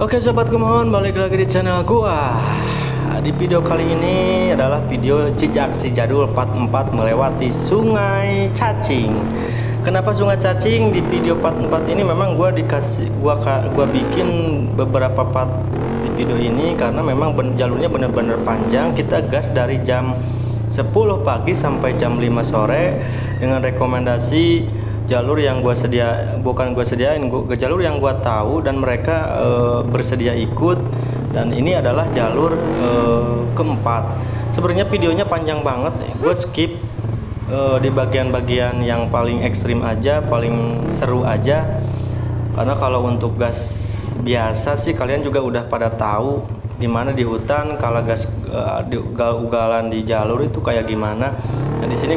Oke sobatku, mohon balik lagi di channel gua. Di video kali ini adalah video jejak si jadul part 4 melewati Sungai Cacing. Kenapa Sungai Cacing? Di video part 4 ini memang gua bikin beberapa part di video ini karena memang jalurnya bener-bener panjang. Kita gas dari jam 10 pagi sampai jam 5 sore dengan rekomendasi jalur yang jalur yang gua tahu dan mereka bersedia ikut, dan ini adalah jalur keempat. Sebenarnya videonya panjang banget, gue skip di bagian-bagian yang paling ekstrim aja, paling seru aja, karena kalau untuk gas biasa sih kalian juga udah pada tahu dimana di hutan kalau gas ugalan di jalur itu kayak gimana. Nah di sini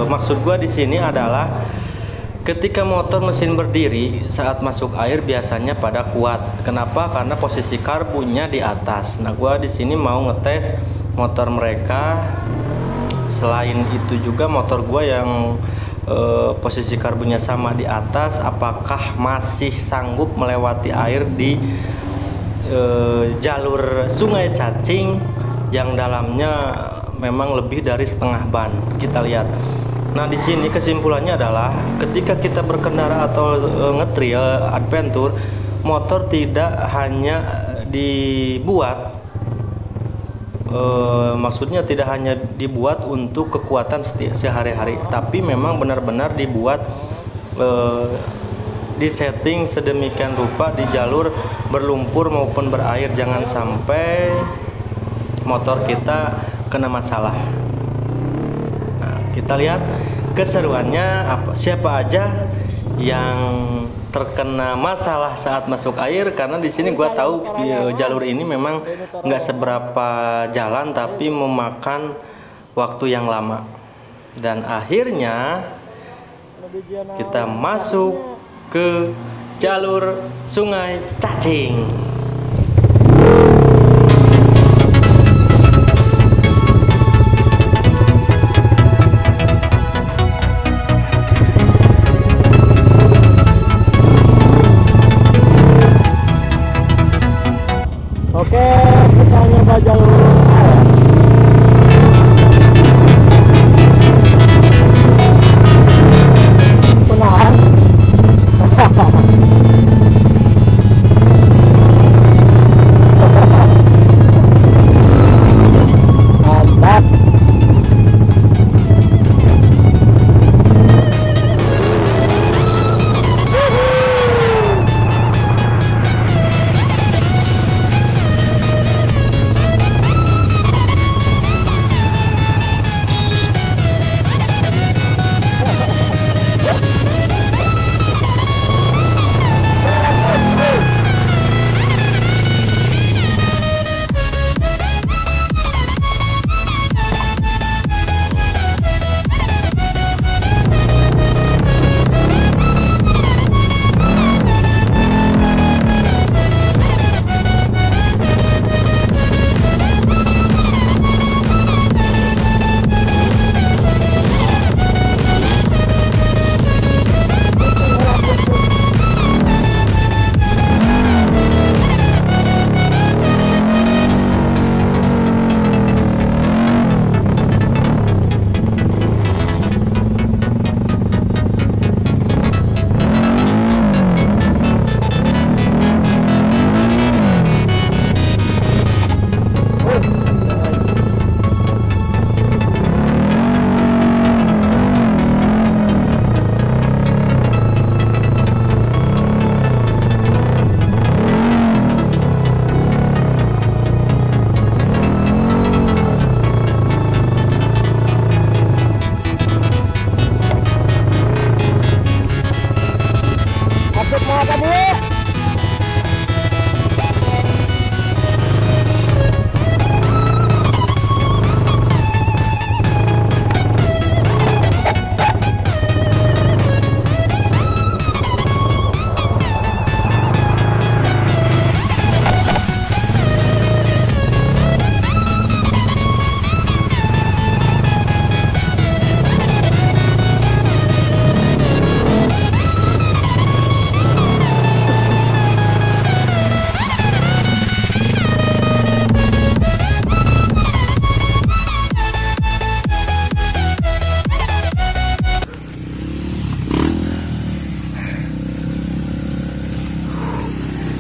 maksud gue di sini adalah ketika motor mesin berdiri saat masuk air biasanya pada kuat. Kenapa? Karena posisi karbunya di atas. Nah, gua di sini mau ngetes motor mereka. Selain itu juga motor gua yang posisi karbunya sama di atas, apakah masih sanggup melewati air di jalur Sungai Cacing yang dalamnya memang lebih dari setengah ban. Kita lihat. Nah di sini kesimpulannya adalah ketika kita berkendara atau ngetrail adventure, motor tidak hanya dibuat maksudnya tidak hanya dibuat untuk kekuatan sehari-hari, tapi memang benar-benar dibuat disetting sedemikian rupa di jalur berlumpur maupun berair, jangan sampai motor kita kena masalah. Kita lihat keseruannya siapa aja yang terkena masalah saat masuk air, karena di sini gua tahu jalur ini memang nggak seberapa jalan tapi memakan waktu yang lama, dan akhirnya kita masuk ke jalur Sungai Cacing. Oke, kita nyoba jalur air. Penahan.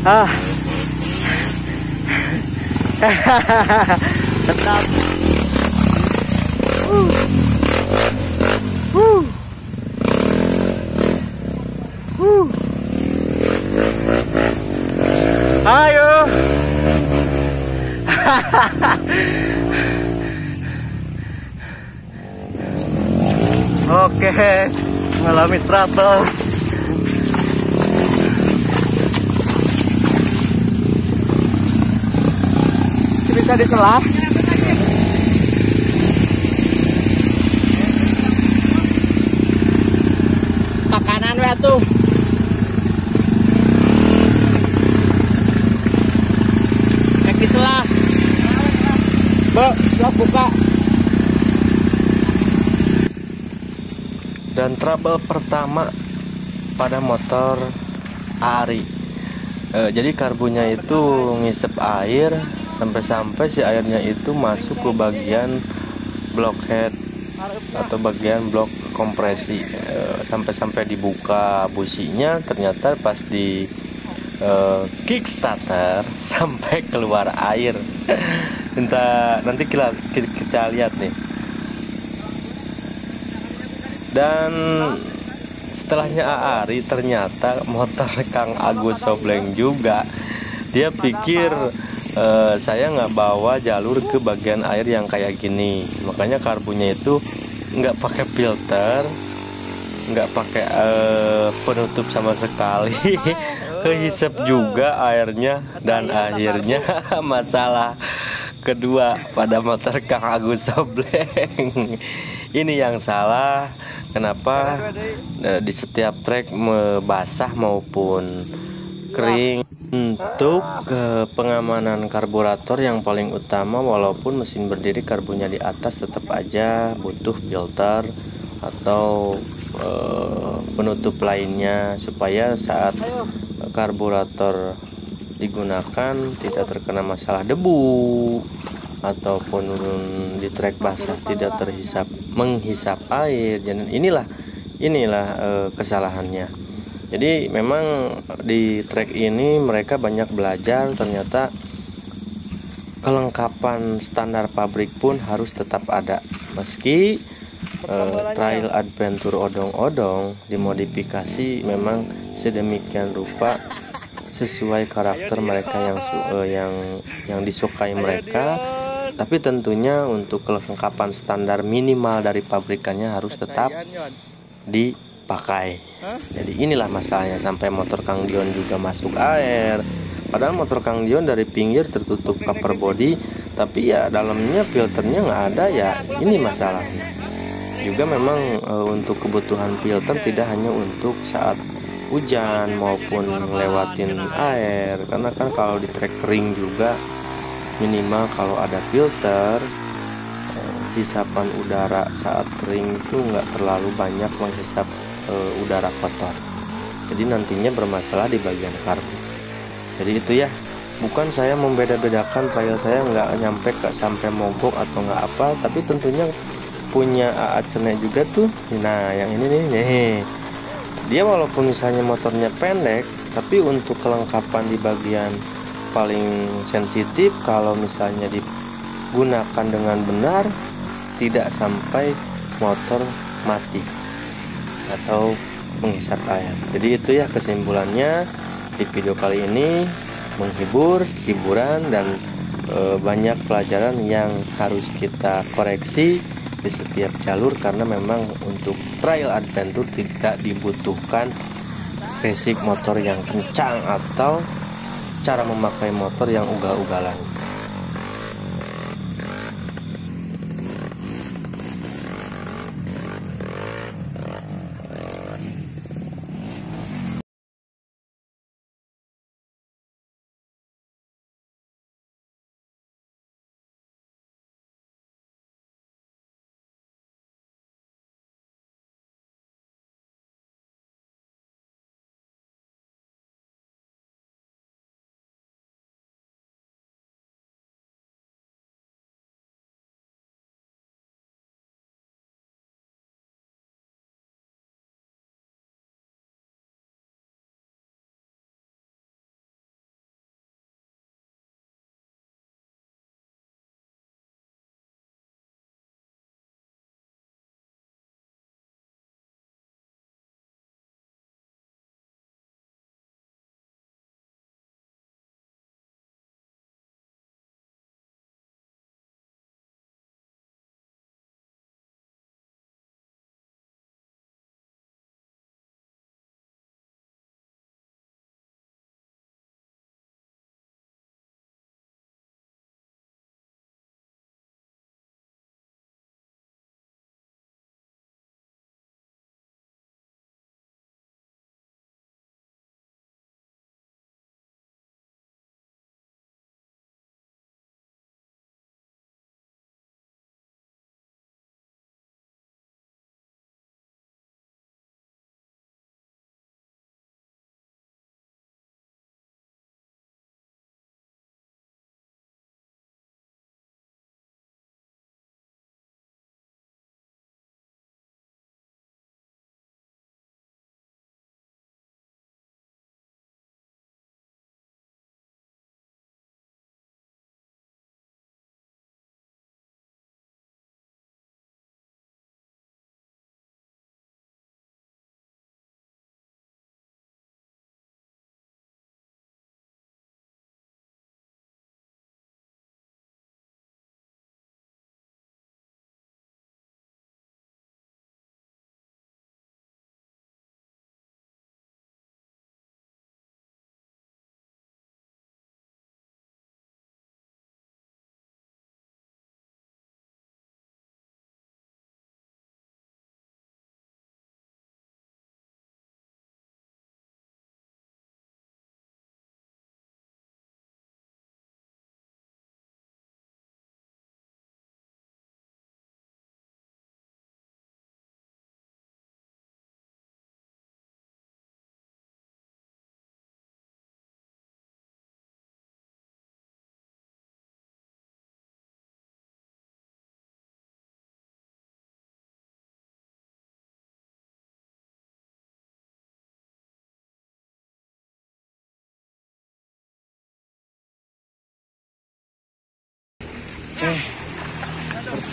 Ah. Tetap. Ayo. Oke, mengalami trouble. Bisa diselah. Makanan we tuh. Kaki selah. Siap buka. Dan trouble pertama pada motor Ari. Jadi karbunya itu ngisep air sampai-sampai si airnya itu masuk ke bagian blockhead atau bagian blok kompresi. Sampai-sampai dibuka businya, ternyata pas di kickstarter sampai keluar air. Nanti kita lihat nih. Dan setelahnya Ari, ternyata motor Kang Agus Sobleng juga. Dia pikir saya nggak bawa jalur ke bagian air yang kayak gini, makanya karbunya itu nggak pakai filter, nggak pakai penutup sama sekali. Kehisap juga airnya, dan akhirnya masalah kedua pada motor Kang Agus Sobleng. Ini yang salah. Kenapa di setiap trek basah maupun kering. Untuk pengamanan karburator yang paling utama, walaupun mesin berdiri karbunya di atas, tetap aja butuh filter atau penutup lainnya supaya saat karburator digunakan tidak terkena masalah debu, ataupun di trek basah tidak menghisap air. Dan inilah kesalahannya. Jadi memang di trek ini mereka banyak belajar, ternyata kelengkapan standar pabrik pun harus tetap ada. Meski trail adventure odong-odong dimodifikasi memang sedemikian rupa sesuai karakter mereka yang disukai mereka, tapi tentunya untuk kelengkapan standar minimal dari pabrikannya harus tetap dipakai. Jadi inilah masalahnya sampai motor Kang Dion juga masuk air. Padahal motor Kang Dion dari pinggir tertutup cover body, tapi ya dalamnya filternya nggak ada. Ya ini masalahnya. Juga memang untuk kebutuhan filter tidak hanya untuk saat hujan maupun lewatin air, karena kan kalau di trek kering juga minimal kalau ada filter, hisapan udara saat kering itu nggak terlalu banyak menghisap udara kotor. Jadi nantinya bermasalah di bagian karbu. Jadi itu ya, bukan saya membeda-bedakan trail saya nggak nyampe sampai mogok atau nggak apa, tapi tentunya punya cenek juga tuh. Nah yang ini nih, dia walaupun misalnya motornya pendek, tapi untuk kelengkapan di bagian paling sensitif, kalau misalnya digunakan dengan benar, tidak sampai motor mati atau menghisap air. Jadi itu ya kesimpulannya di video kali ini, menghibur, hiburan, dan banyak pelajaran yang harus kita koreksi di setiap jalur, karena memang untuk trail adventure tidak dibutuhkan basic motor yang kencang atau cara memakai motor yang ugal-ugalan.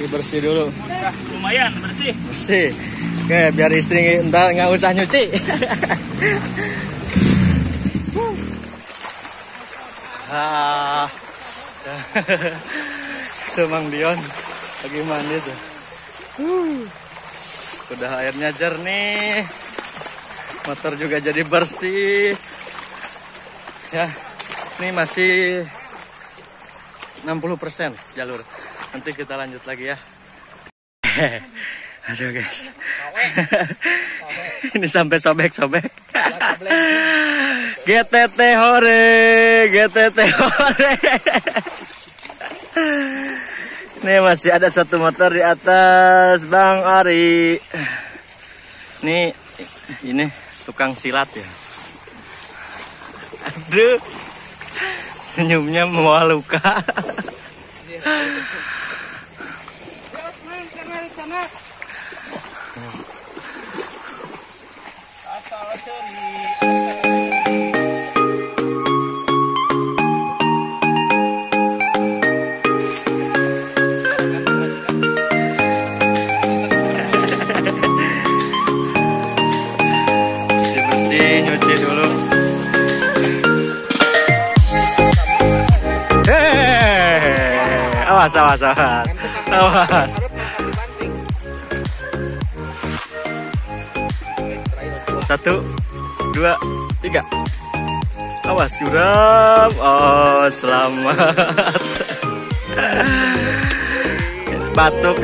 bersih dulu. Lumayan bersih. Bersih. Oke, biar istri ntar nggak usah nyuci. Itu Mang Dion lagi mandi tuh. Udah airnya jernih. Motor juga jadi bersih. Ya, ini masih 60% jalur. Nanti kita lanjut lagi ya. Aduh guys. Ini sampai sobek-sobek. GTT hore, GTT hore. Nih masih ada satu motor di atas Bang Ari. Ini tukang silat ya. Aduh. Senyumnya memalukan. Bersih, nyuci dulu. Awas. Satu, dua, tiga. Awas curam. Oh, selamat. Batuk.